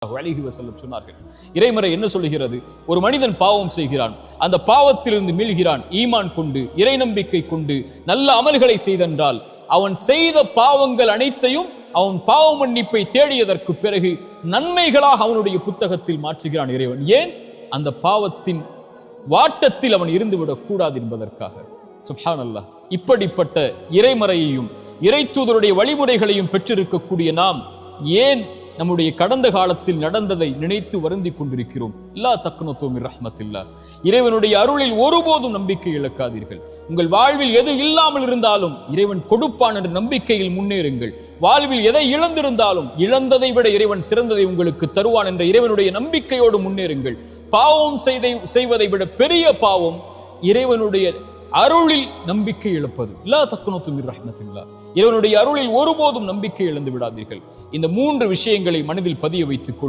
அலைஹி வஸல்லம் சொன்னார்கள். இறைமறை என்ன சொல்லுகிறது? ஒரு மனிதன் பாவம் செய்கிறான், அந்த பாவத்திலிருந்து மீள்கிறான், ஈமான் கொண்டு இறை நம்பிக்கை கொண்டு நல்ல அமல்களை செய்தென்றால் அவன் செய்த பாவங்கள் அனைத்தையும் அவன் பாவ மன்னிப்பை தேடியதற்கு பிறகு நன்மைகளாக அவனுடைய புத்தகத்தில் மாற்றுகிறான் இறைவன். ஏன்? அந்த பாவத்தின் வாட்டத்தில் அவன் இருந்துவிடக் கூடாது என்பதற்காக. சுப்ஹானல்லாஹ். இப்படிப்பட்ட இறைமறையையும் இறை தூதருடைய வழிமுறைகளையும் பெற்றிருக்கக்கூடிய நாம் ஏன் நம்முடைய கடந்த காலத்தில் நடந்ததை நினைத்து வருந்தி கொண்டிருக்கிறோம்? லா தக்னது மின் ரஹ்மத்தில்லாஹ். இறைவனுடைய அருளில் ஒருபோதும் நம்பிக்கை இழக்காதீர்கள். உங்கள் வாழ்வில் எது இல்லாமல் இருந்தாலும் இறைவன் கொடுப்பான் என்ற நம்பிக்கையில் முன்னேறுங்கள். வாழ்வில் எதை இழந்திருந்தாலும் இழந்ததை விட இறைவன் சிறந்ததை உங்களுக்கு தருவான் என்ற இறைவனுடைய நம்பிக்கையோடு முன்னேறுங்கள். பாவம் செய்வதை விட பெரிய பாவம் இறைவனுடைய அருளில் நம்பிக்கை இழப்பது. லா தக்னது மின் ரஹ்மத்தில்லாஹ். இறைவனுடைய அருளில் ஒருபோதும் நம்பிக்கை இழந்து விடாதீர்கள். இந்த 3 விஷயங்களை மனதில் பதிய வைத்துக் கொள்ளுங்கள்.